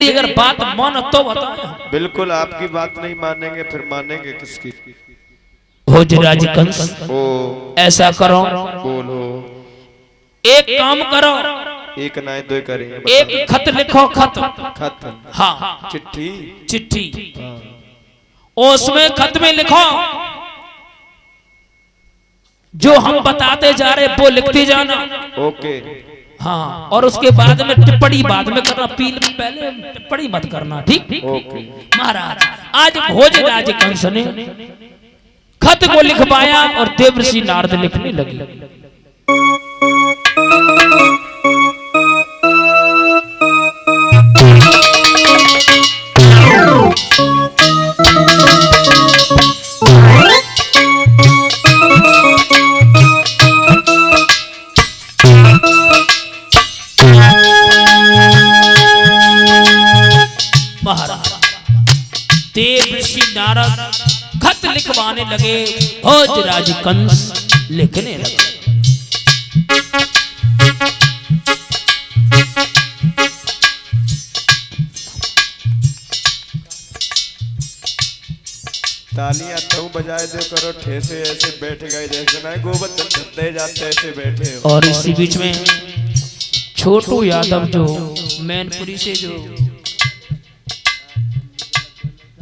अगर बात मानो तो बताएं। बिल्कुल आपकी बात नहीं मानेंगे फिर मानेंगे किसकी। भोजराज कंस ओ ऐसा करो, बोलो। एक काम करो, एक ना दो करें। एक खत लिखो। खत खत हाँ चिट्ठी चिट्ठी उसमें खत में लिखो जो हम बताते जा रहे वो लिखते जाना। ओके हाँ, और उसके बाद में टिप्पणी बाद में करना, पहले टिप्पणी मत करना, ठीक। ओके महाराज आज भोजराज कंस ने खत को लिखवाया और देवर्षि नारद लिखने लगे। देवर्षि नारद खत लिखवाने लगे, भोजराज कंस लिखने लगे। तालियां तो बजाए दो करो, ठेसे ऐसे बैठ गए जैसे ना गोवर्धन धत्ते जाते ऐसे बैठे हो। और इसी बीच में छोटू यादव जो मैनपुरी से जो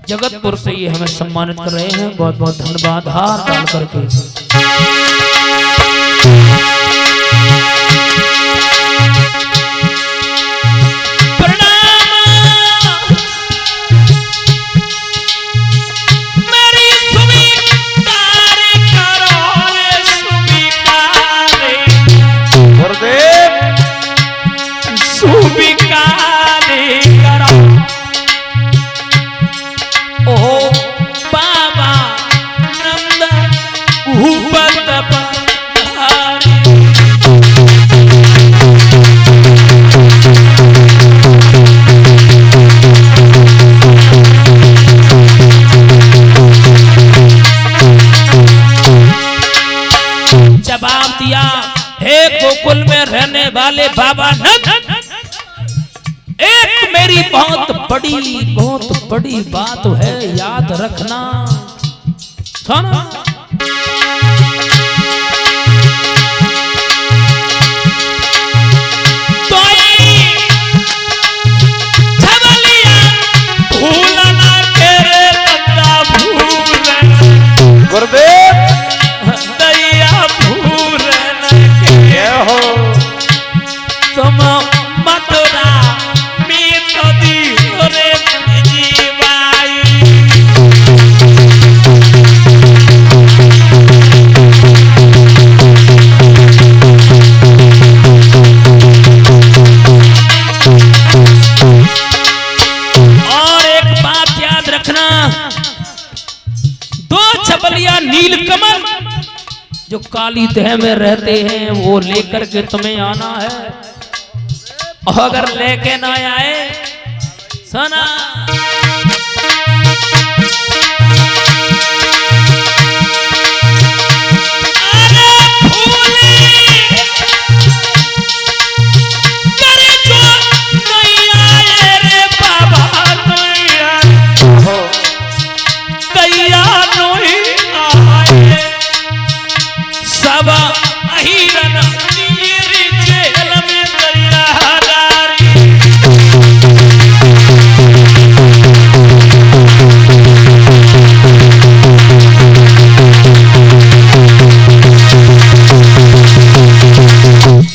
जगतपुर से ये हमें सम्मानित कर रहे हैं, बहुत बहुत धन्यवाद। हार डाल करके जवाब दिया, हे गोकुल में रहने वाले बाबा नंद, एक मेरी बहुत बड़ी बात है, याद रखना। सुनो, नीलकमल जो काली देह में रहते हैं वो लेकर के तुम्हें आना है, और अगर लेके ना आए सुना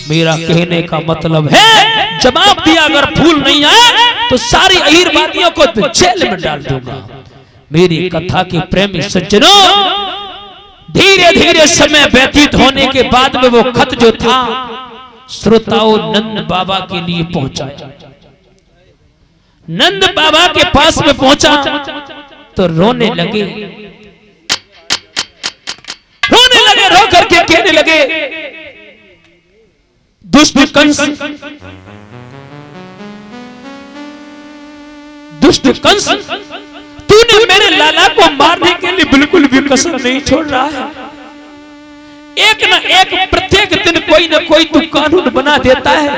मेरा कहने का मतलब है, जवाब दिया अगर फूल नहीं आए तो सारी अहीरवादियों को जेल में डाल दूंगा। मेरी कथा के प्रेमी सज्जनों, धीरे धीरे समय व्यतीत होने के बाद में वो खत जो था श्रोताओं नंद बाबा के लिए पहुंचाया। नंद बाबा के पास में पहुंचा तो रोने लगे, रो करके कहने लगे, दुष्ट कंस तूने मेरे लाला को मारने के लिए बिल्कुल भी कसर नहीं छोड़ रहा है। एक न एक प्रत्येक दिन कोई न कोई तू कानून बना देता है।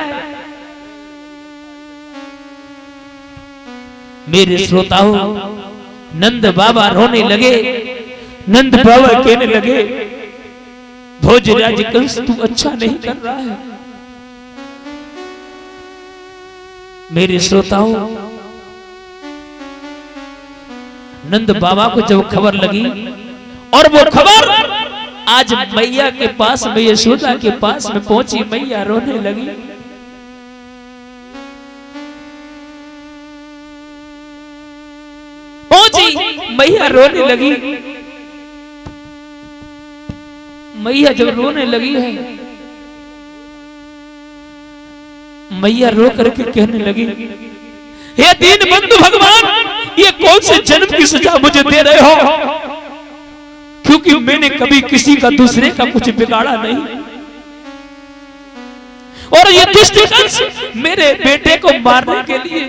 मेरे श्रोताओं, नंद बाबा रोने लगे। नंद बाबा कहने लगे, भोजराज कंस तू अच्छा नहीं कर रहा है। मेरे श्रोताओं, नंद बाबा को जब खबर लगी, और वो खबर आज मैया के पास में, यशोदा के पास में पहुंची, मैया रोने लगी। पहुंची मैया रोने लगी। मैया जब रोने लगी है, मैया रो करके कहने लगी, हे दीन बंधु भगवान, ये कौन से जन्म की सजा मुझे दे रहे हो? क्योंकि मैंने कभी किसी का दूसरे का कुछ बिगाड़ा नहीं, और ये दुष्ट कंस मेरे बेटे को मारने के लिए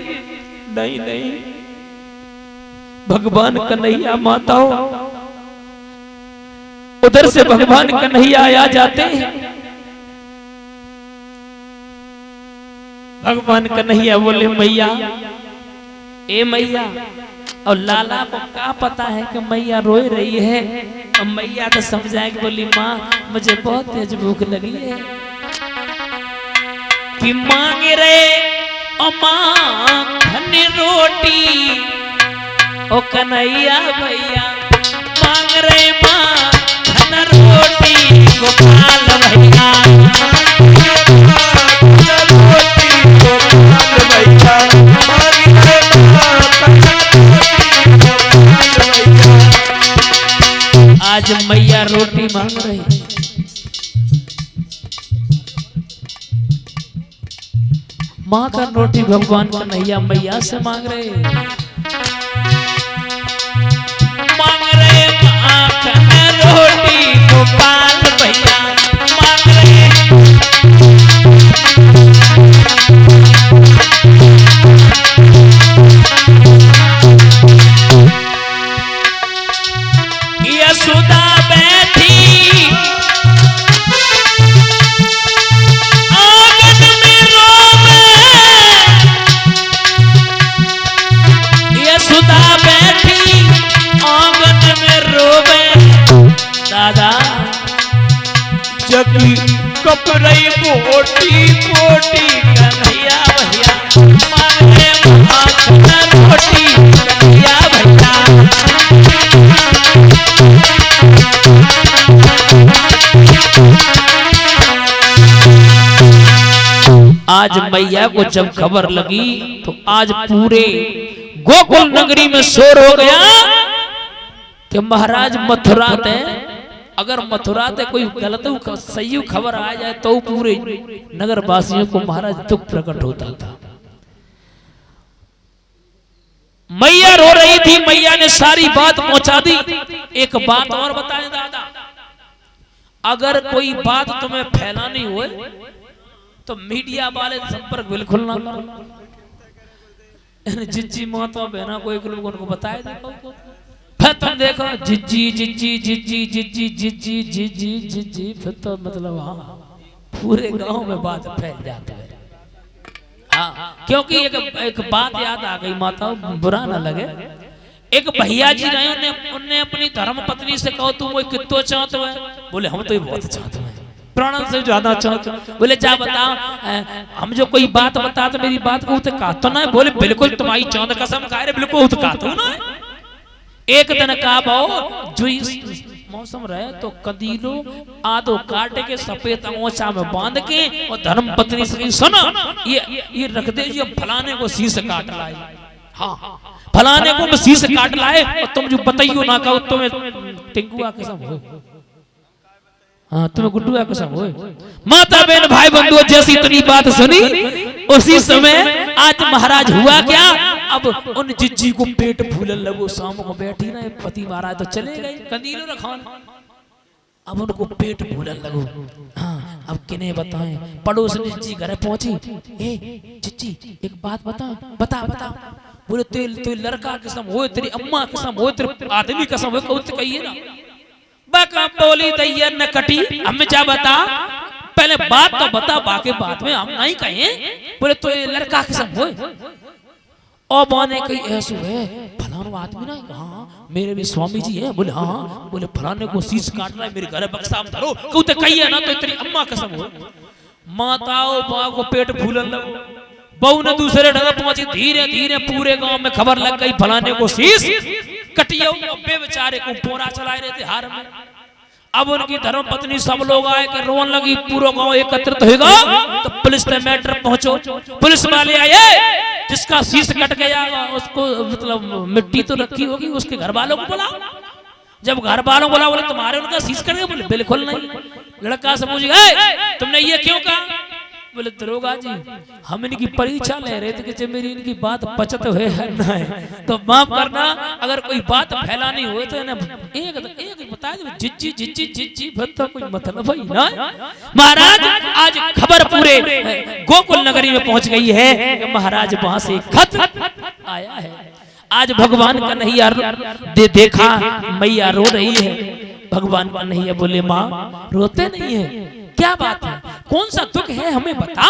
नहीं नहीं। भगवान कन्हैया माताओं, उधर से भगवान कन्हैया आ जाते हैं। भगवान कन्हैया बोले, मैया, ए मैया, और लाला को क्या पता है कि मैया रोई रही है। और मैया तो समझाए कि बोली, माँ मुझे बहुत तेज भूख लगी है, कि मांगे रे ओ माँ धन्य रोटी, ओ कन्हैया भैया मांग रे माँ धन रोटी, गोपाल भैया आज मैया रोटी मांग रही। माँ का रोटी भगवान कन्हैया मैया से मांग रहे। मांग रहे माँ का रोटी, गोपाल भैया मांग रहे। यशोदा बैठी आंगन में रोवे, यशोदा बैठी आंगन में रोवे। दादा जगी कप रही बोटी बोटी, कन्हैया भैया मांगे माखन रोटी, कन्हैया भैया। आज मैया को जब खबर लगी तो आज पूरे गोकुल नगरी में शोर हो गया कि महाराज मथुरा थे, अगर मथुरा थे कोई गलत सही खबर आ जाए तो पूरे नगर वासियों को महाराज दुख प्रकट होता था। मैया रो रही थी, मैया ने सारी बात पहुंचा दी। एक बात और बताएं दादा, अगर कोई बात तुम्हें फैलानी हो तो मीडिया वाले संपर्क बिल्कुल ना करो। जिज्जी माता बहना को एक लोग उनको बताए देखो, फिर तुम देखो जिज्जी जिज्जी जिज्जी जिज्जी जिज्जी जिज्जी जिज्जी, फिर तो मतलब हाँ पूरे गांव में बात फैल जाती है। हाँ, क्योंकि एक बात याद आ गई माता, बुरा ना लगे। एक भैया जी रहे, उन्हें अपनी धर्म पत्नी से कहो तुम वो कितो चाहते हो? बोले हम तो ये बहुत चाहते हैं, प्राणों से ज्यादा चाहते। बोले जा बताओ, हम जो कोई बात बता तो मेरी बात को कहा तो ना? बोले बिल्कुल तुम्हारी चौंध कसम खा रहे, बिल्कुल कहा तो ना। एक दिन कहा भाव जो मौसम रहे तो कदीलो आदो काटे के सफेद अंगोछा में बांध के और धर्म पत्नी से सुना ये रख दे, ये फलाने को शीश काट लाए। हाँ फलाने को शीश काट लाए, और तुम जो बताइयो ना कहो तुम्हें टिंकुआ कसम हो, हाँ तुम्हें गुड्डुआ कसम हो। माता बहन भाई बंधुओं जैसी इतनी बात सुनी, उसी समय आज महाराज हुआ क्या, अब उन जिज्जी को पेट फूलन लगो। शाम को बैठी ना पति महाराज तो चले गए कंदीलो रखान, अब उनको पेट फूलन लगो। हाँ अब किन्हें बताएं, पड़ोस में जिज्जी घर पहुंची, ए जिज्जी एक बात बता बता बता। बोले तेरे लड़का कसम हो, तेरी अम्मा कसम हो, तेरे आदमी कसम हो, कहो तो कहिए ना। बाका बोली दैया न कटी, हम क्या बता, पहले बात तो बता, बाकी बात में हम नहीं कहें। बोले तो ये लड़का कसम हो, और माने कई ऐसे है फलाना आदमी ना हाँ मेरे भी स्वामी जी है बोले हाँ बोले फलाने को शीश काट रहा है मेरे घर बक्सा में धरो क्यों तो कही है ना तो तेरी अम्मा कसम हो माताओं माँ को पेट फूलन लगो बहू ने दूसरे ढंग पहुंची धीरे धीरे पूरे गांव में खबर लग गई फलाने को शीश कटिया अब्बे बेचारे को पोरा चलाए रहे थे हार में। अब उनकी धर्म पत्नी सब लोग आए कर रोन लगी पूरा गांव एकत्रित होगा तो पुलिस ने मैटर पहुंचो पुलिस वाले आए जिसका शीश कट गया उसको मतलब मिट्टी तो रखी होगी उसके घर वालों को बुलाओ। जब घर वालों को बुला बोले तुम्हारे उनका शीश कट गया बोले बिल्कुल नहीं। लड़का से पूछे तुमने ये क्यों कहा बोले दरोगा जी हम इनकी परीक्षा ले रहे थे कि जब मेरी इनकी बात पचत हुए है ना है तो माफ करना अगर कोई बात फैलानी हो तो ना एक बता दो जिज्जी जिज्जी जिज्जी भत्ता कोई मतलब ही ना। महाराज आज खबर पूरे गोकुल नगरी में पहुंच गई है कि महाराज वहां से खत आया है। आज भगवान का नहीं देखा मैया रो रही है भगवान का नहीं है बोले माँ रोते नहीं है क्या बात है कौन सा दुख है हमें बता।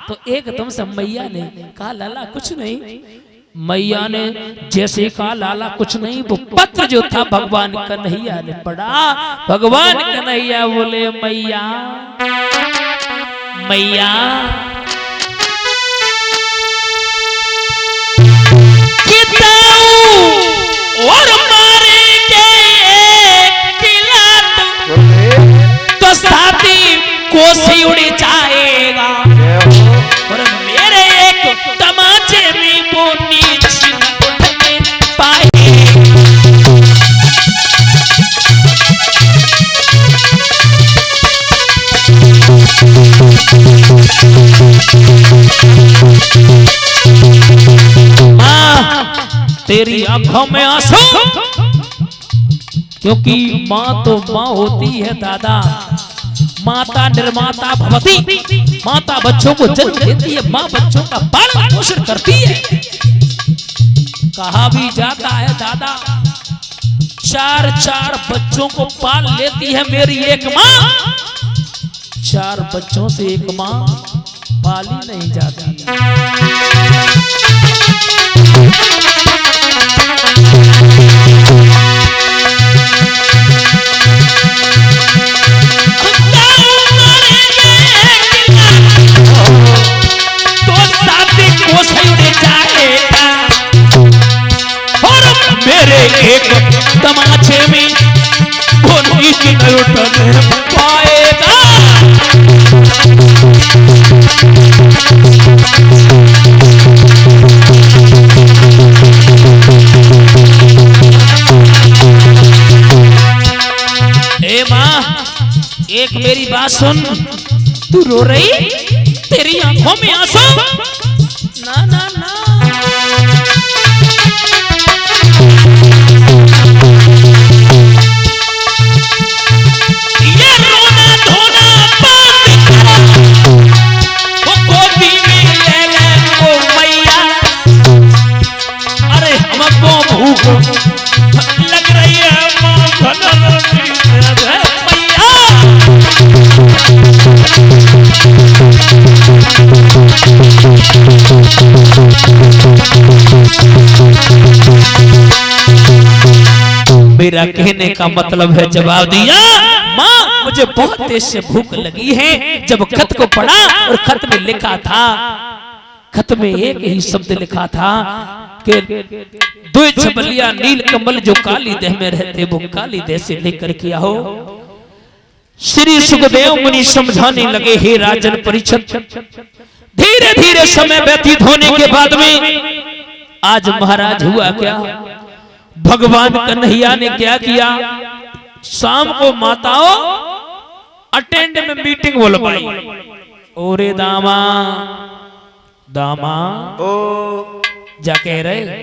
तो एकदम से मैया ने कहा लाला कुछ नहीं। मैया ने जैसे कहा लाला कुछ नहीं वो पत्र जो था भगवान कन्हैया ने पढ़ा। भगवान कन्हैया बोले मैया मैया और मारेंगे तो साथी कोसी उड़ जाएगा और मेरे एक तमाचे में वो नीच उठने पाए। माँ तेरी आंखों में आंसू क्योंकि माँ तो माँ होती है दादा माता निर्माता भवती माता बच्चों को जन्म देती है माँ बच्चों का पालन पोषण करती है। कहा भी जाता है दादा 4 बच्चों को पाल लेती है मेरी एक माँ 4 बच्चों से एक माँ पाली नहीं जाती। एक तमाचे में वो नीच उठने पाएगा। ए माँ एक मेरी बात सुन तू रो रही तेरी आंखों में आंसू ना ना ना लग रही है मेरा कहने का मतलब है जवाब दिया माँ मुझे बहुत तेज से भूख लगी है। जब खत को पढ़ा और खत में लिखा था खत में एक ही शब्द लिखा था कि 2 छबलिया नील कमल जो काली देह में रहते वो काली देह से लेकर के आओ। श्री सुखदेव मुनि समझाने लगे हे राजन परीक्षित धीरे धीरे समय व्यतीत होने के बाद में आज महाराज हुआ क्या भगवान कन्हैया ने क्या किया शाम को माताओं अटेंड में मीटिंग बुलवाई। ओरे दामा दामा ओ जा कह रहे